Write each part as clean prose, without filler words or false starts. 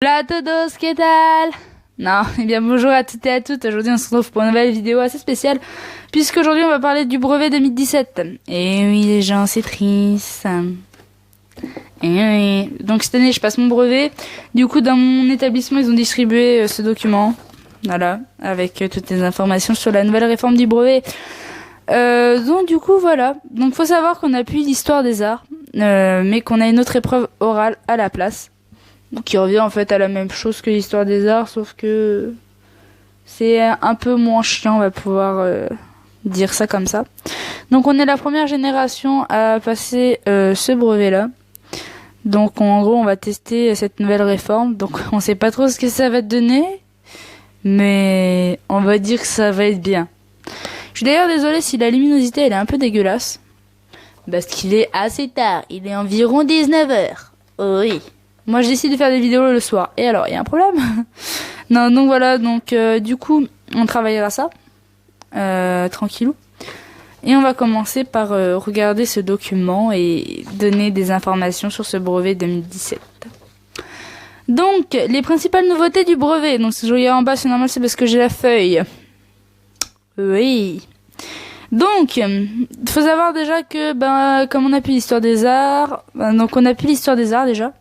Hola a todos, ¿qué tal? Non, eh bien bonjour à toutes et à toutes. Aujourd'hui on se retrouve pour une nouvelle vidéo assez spéciale, puisqu'aujourd'hui on va parler du brevet 2017. Et oui les gens, c'est triste. Et oui. Donc cette année je passe mon brevet. Du coup dans mon établissement ils ont distribué ce document. Voilà, avec toutes les informations sur la nouvelle réforme du brevet. Donc du coup voilà. Donc faut savoir qu'on a plus l'histoire des arts, mais qu'on a une autre épreuve orale à la place. Qui revient en fait à la même chose que l'histoire des arts, sauf que c'est un peu moins chiant, on va pouvoir dire ça comme ça. Donc on est la première génération à passer ce brevet-là. Donc en gros on va tester cette nouvelle réforme. Donc on sait pas trop ce que ça va donner, mais on va dire que ça va être bien. Je suis d'ailleurs désolée si la luminosité elle est un peu dégueulasse, parce qu'il est assez tard, il est environ 19h. Oh oui. Moi, je décide de faire des vidéos le soir. Et alors, il y a un problème? Non, donc voilà. Donc, du coup, on travaillera ça. Tranquillou. Et on va commencer par regarder ce document et donner des informations sur ce brevet 2017. Donc, les principales nouveautés du brevet. Donc, si je regarde en bas, c'est normal, c'est parce que j'ai la feuille. Oui. Donc, faut savoir déjà que, comme on a plus l'histoire des arts, donc on a plus l'histoire des arts déjà.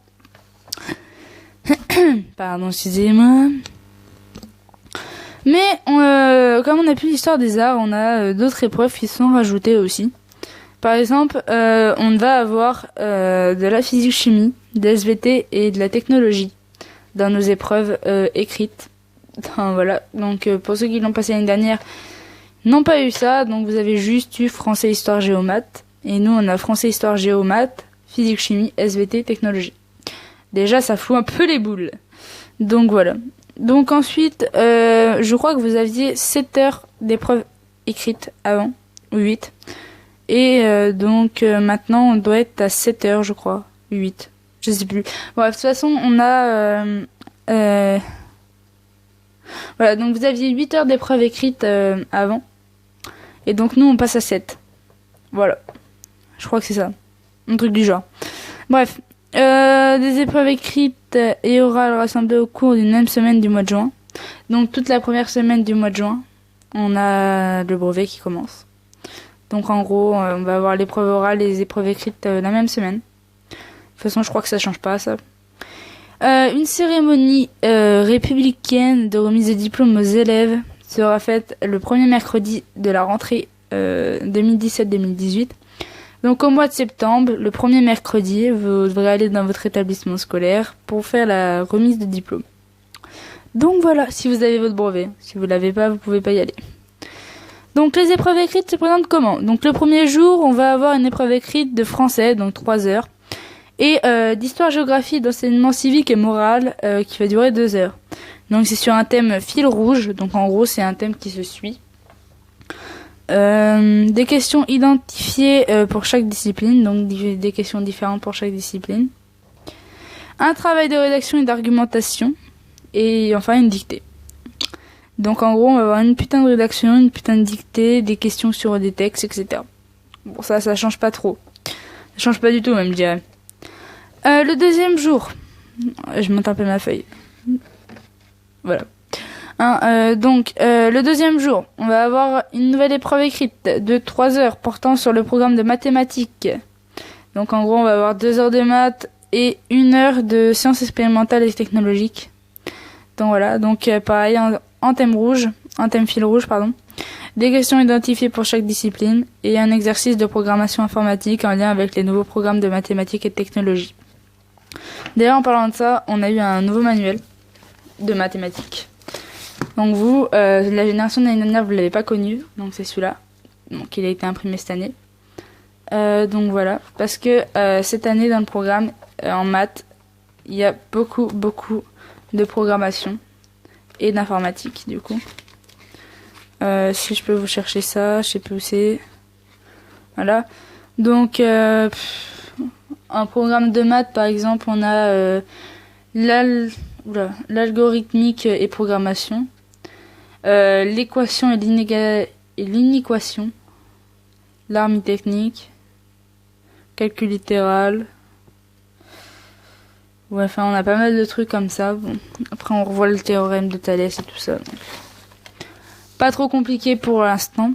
Pardon, excusez-moi. Mais comme on a plus l'histoire des arts, on a d'autres épreuves qui sont rajoutées aussi. Par exemple, on va avoir de la physique-chimie, de SVT et de la technologie dans nos épreuves écrites. Enfin, voilà. Donc pour ceux qui l'ont passé l'année dernière, n'ont pas eu ça. Donc vous avez juste eu français, histoire, géo, maths. Et nous, on a français, histoire, géo, maths, physique-chimie, SVT, technologie. Déjà, ça fout un peu les boules. Donc voilà. Donc ensuite, je crois que vous aviez 7 heures d'épreuves écrites avant, ou 8. Et donc maintenant, on doit être à 7 heures, je crois. 8. Je sais plus. Bref, de toute façon, on a... Voilà, donc vous aviez 8 heures d'épreuves écrites avant. Et donc nous, on passe à 7. Voilà. Je crois que c'est ça. Un truc du genre. Bref. Des épreuves écrites et orales rassemblées au cours d'une même semaine du mois de juin. Donc toute la première semaine du mois de juin, on a le brevet qui commence. Donc en gros, on va avoir l'épreuve orale et les épreuves écrites la même semaine. De toute façon, je crois que ça change pas ça. Une cérémonie républicaine de remise de diplôme aux élèves sera faite le premier mercredi de la rentrée 2017-2018. Donc au mois de septembre, le premier mercredi, vous devrez aller dans votre établissement scolaire pour faire la remise de diplôme. Donc voilà, si vous avez votre brevet. Si vous l'avez pas, vous pouvez pas y aller. Donc les épreuves écrites se présentent comment? Donc le premier jour, on va avoir une épreuve écrite de français, donc 3 heures. Et d'histoire, géographie, d'enseignement civique et moral qui va durer 2 heures. Donc c'est sur un thème fil rouge, donc en gros c'est un thème qui se suit. Des questions identifiées pour chaque discipline, donc des questions différentes pour chaque discipline. Un travail de rédaction et d'argumentation. Et enfin une dictée. Donc en gros on va avoir une putain de rédaction, une putain de dictée, des questions sur des textes, etc. Bon ça change pas trop. Ça change pas du tout même je dirais. Le deuxième jour. Je monte un peu ma feuille. Voilà. Donc, le deuxième jour, on va avoir une nouvelle épreuve écrite de 3 heures portant sur le programme de mathématiques. Donc, en gros, on va avoir 2 heures de maths et 1 heure de sciences expérimentales et technologiques. Donc, voilà. Donc, pareil, en thème rouge, en thème fil rouge, pardon. Des questions identifiées pour chaque discipline et un exercice de programmation informatique en lien avec les nouveaux programmes de mathématiques et de technologie. D'ailleurs, en parlant de ça, on a eu un nouveau manuel de mathématiques. Donc vous, la génération de l'année dernière, vous l'avez pas connu, donc c'est celui-là. Donc il a été imprimé cette année. Donc voilà, parce que cette année dans le programme en maths, il y a beaucoup de programmation et d'informatique du coup. Si je peux vous chercher ça, je sais plus où c'est. Voilà. Donc un programme de maths par exemple, on a l'algorithmique et programmation. L'équation et l'inéquation, l'arme technique, calcul littéral, Ouais, enfin, on a pas mal de trucs comme ça. Bon. Après, on revoit le théorème de Thalès et tout ça. Donc. Pas trop compliqué pour l'instant.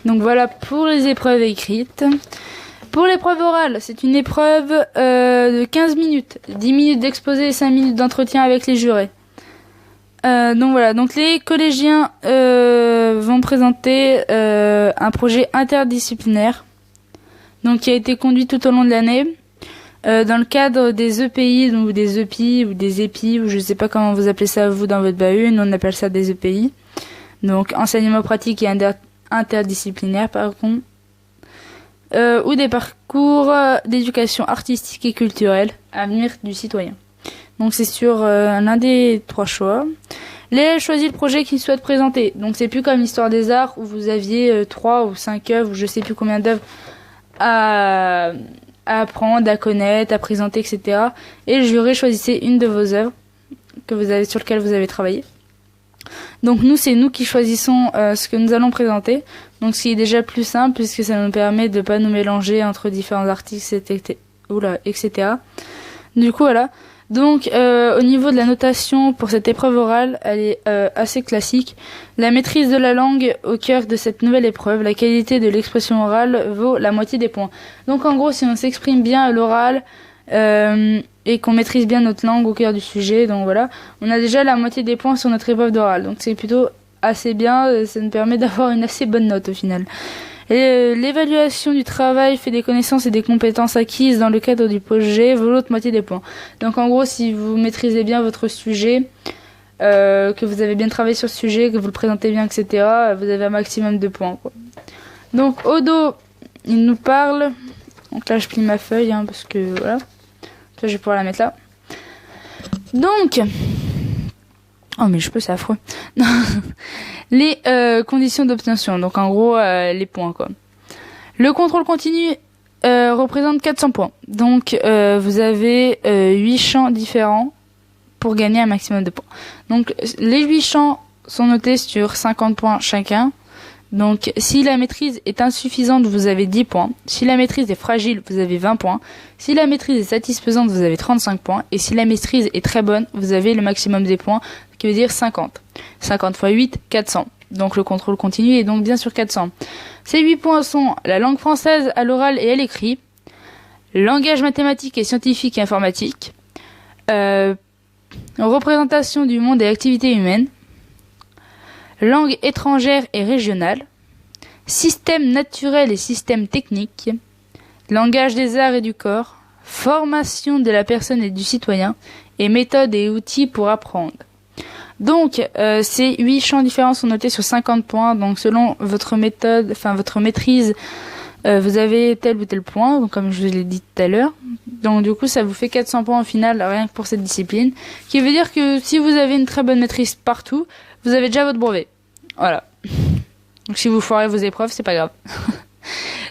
Donc voilà pour les épreuves écrites. Pour l'épreuve orale, c'est une épreuve de 15 minutes. 10 minutes d'exposé et 5 minutes d'entretien avec les jurés. Donc voilà, donc les collégiens vont présenter un projet interdisciplinaire donc qui a été conduit tout au long de l'année dans le cadre des EPI ou des EPI ou des EPI ou je sais pas comment vous appelez ça vous dans votre bahut, nous on appelle ça des EPI. Donc enseignement pratique et interdisciplinaire par contre. Ou des parcours d'éducation artistique et culturelle à venir du citoyen. Donc c'est sur l'un des 3 choix. L'élève choisit le projet qu'il souhaite présenter. Donc c'est plus comme l'histoire des arts où vous aviez 3 ou 5 œuvres ou je sais plus combien d'œuvres à apprendre, à connaître, à présenter, etc. Et le jury choisissait une de vos œuvres sur lesquelles vous avez travaillé. Donc nous, c'est nous qui choisissons ce que nous allons présenter. Donc ce qui est déjà plus simple puisque ça nous permet de pas nous mélanger entre différents artistes, etc. Du coup, voilà. Donc au niveau de la notation pour cette épreuve orale, elle est assez classique. La maîtrise de la langue au cœur de cette nouvelle épreuve, la qualité de l'expression orale vaut la moitié des points. Donc en gros, si on s'exprime bien à l'oral et qu'on maîtrise bien notre langue au cœur du sujet, donc voilà, on a déjà la moitié des points sur notre épreuve d'oral. Donc c'est plutôt assez bien, ça nous permet d'avoir une assez bonne note au final. Et l'évaluation du travail fait des connaissances et des compétences acquises dans le cadre du projet vaut l'autre moitié des points. Donc en gros, si vous maîtrisez bien votre sujet, que vous avez bien travaillé sur ce sujet, que vous le présentez bien, etc., vous avez un maximum de points, quoi. Donc Odo, il nous parle. Donc là, je plie ma feuille, parce que voilà. Ça, je vais pouvoir la mettre là. Donc, oh mais je peux, c'est affreux. Les conditions d'obtention. Donc en gros, les points, quoi. Le contrôle continu représente 400 points. Donc vous avez 8 champs différents pour gagner un maximum de points. Donc les 8 champs sont notés sur 50 points chacun. Donc si la maîtrise est insuffisante, vous avez 10 points. Si la maîtrise est fragile, vous avez 20 points. Si la maîtrise est satisfaisante, vous avez 35 points. Et si la maîtrise est très bonne, vous avez le maximum des points, qui veut dire 50. 50 x 8, 400. Donc le contrôle continu est donc bien sur 400. Ces 8 points sont la langue française à l'oral et à l'écrit, langage mathématique et scientifique et informatique, représentation du monde et activités humaines, langue étrangère et régionale, système naturel et système technique, langage des arts et du corps, formation de la personne et du citoyen, et méthodes et outils pour apprendre. Donc, ces 8 champs différents sont notés sur 50 points. Donc, selon votre méthode, votre maîtrise, vous avez tel ou tel point, donc comme je vous l'ai dit tout à l'heure. Donc, du coup, ça vous fait 400 points au final, rien que pour cette discipline. Qui veut dire que si vous avez une très bonne maîtrise partout, vous avez déjà votre brevet. Voilà. Donc, si vous foirez vos épreuves, c'est pas grave.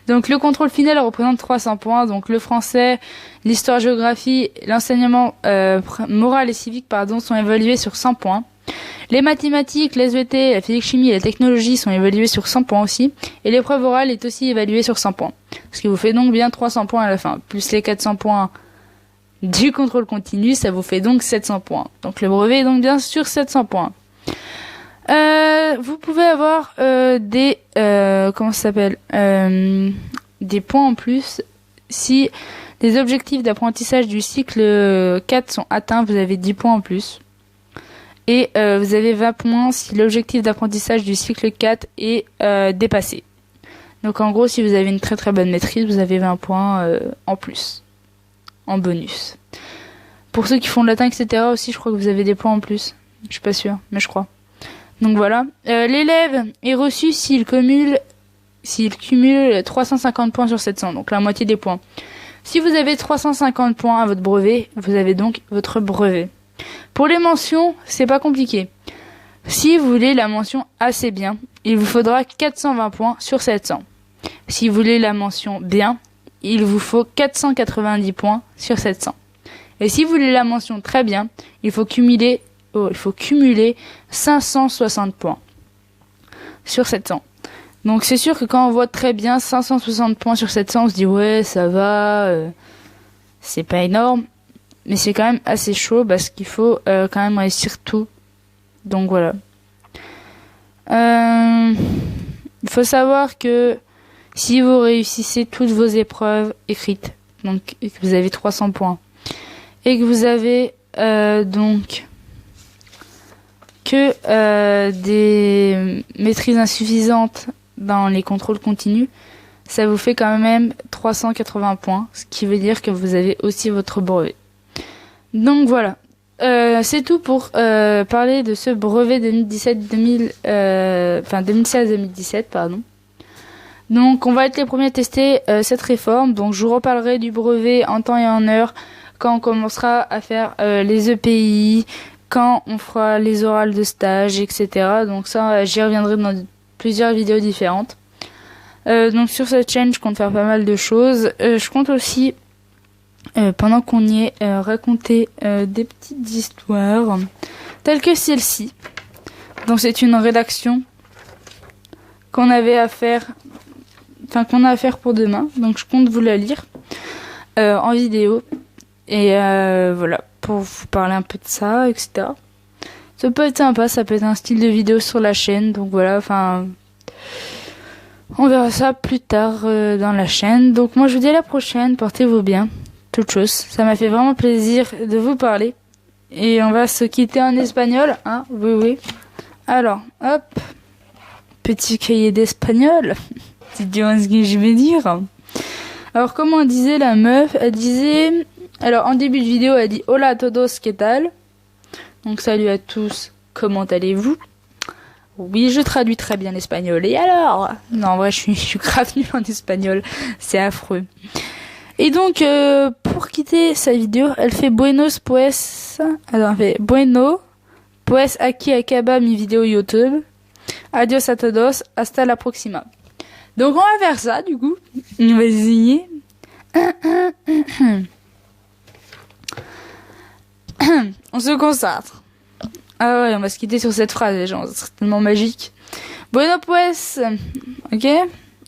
Donc, le contrôle final représente 300 points. Donc, le français, l'histoire-géographie, l'enseignement moral et civique, sont évalués sur 100 points. Les mathématiques, les SVT, la physique-chimie et la technologie sont évalués sur 100 points aussi. Et l'épreuve orale est aussi évaluée sur 100 points. Ce qui vous fait donc bien 300 points à la fin. Plus les 400 points du contrôle continu, ça vous fait donc 700 points. Donc le brevet est donc bien sur 700 points. Vous pouvez avoir des points en plus si les objectifs d'apprentissage du cycle 4 sont atteints, vous avez 10 points en plus. Et vous avez 20 points si l'objectif d'apprentissage du cycle 4 est dépassé. Donc en gros, si vous avez une très très bonne maîtrise, vous avez 20 points en plus, en bonus. Pour ceux qui font le latin, etc. aussi, je crois que vous avez des points en plus. Je suis pas sûre, mais je crois. Donc voilà. L'élève est reçu s'il cumule 350 points sur 700, donc la moitié des points. Si vous avez 350 points à votre brevet, vous avez donc votre brevet. Pour les mentions, c'est pas compliqué. Si vous voulez la mention assez bien, il vous faudra 420 points sur 700. Si vous voulez la mention bien, il vous faut 490 points sur 700. Et si vous voulez la mention très bien, il faut cumuler 560 points sur 700. Donc c'est sûr que quand on voit très bien 560 points sur 700, on se dit ouais, ça va, c'est pas énorme. mais c'est quand même assez chaud parce qu'il faut quand même réussir tout. Donc voilà. Il faut savoir que si vous réussissez toutes vos épreuves écrites, donc et que vous avez 300 points, et que vous avez donc que des maîtrises insuffisantes dans les contrôles continus, ça vous fait quand même 380 points, ce qui veut dire que vous avez aussi votre brevet. Donc voilà, c'est tout pour parler de ce brevet 2016-2017, pardon. Donc on va être les premiers à tester cette réforme, donc je vous reparlerai du brevet en temps et en heure quand on commencera à faire les EPI, quand on fera les orales de stage, etc. Donc ça, j'y reviendrai dans plusieurs vidéos différentes. Donc sur cette chaîne, je compte faire pas mal de choses. Je compte aussi, pendant qu'on y est, raconter des petites histoires, telles que celle-ci. Donc c'est une rédaction qu'on avait à faire, qu'on a à faire pour demain. Donc je compte vous la lire en vidéo. Et voilà, pour vous parler un peu de ça, etc. Ça peut être sympa, ça peut être un style de vidéo sur la chaîne. Donc voilà, on verra ça plus tard dans la chaîne. Donc moi je vous dis à la prochaine, portez-vous bien, toute chose. Ça m'a fait vraiment plaisir de vous parler. Et on va se quitter en espagnol, hein, oui. Alors, hop, petit cahier d'espagnol. Tu dis ce que je vais dire. Alors comment disait la meuf, elle disait... Alors en début de vidéo, elle dit Hola a todos, ¿qué tal? Donc salut à tous, comment allez-vous? Oui, je traduis très bien l'espagnol. Et alors? Non, en vrai, je suis grave nulle en espagnol. C'est affreux. Et donc, pour quitter sa vidéo, elle fait Buenos pues... Alors, elle fait Bueno, pues aquí acaba mi vidéo YouTube. Adios a todos, hasta la próxima. Donc, on va faire ça, du coup. On va essayer. On se concentre. Ah ouais, on va se quitter sur cette phrase, les gens. C'est tellement magique. Bueno pues. Ok?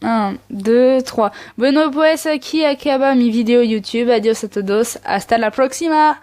1, 2, 3. Bueno pues, aquí acaba mi vidéo YouTube. Adios a todos. Hasta la próxima.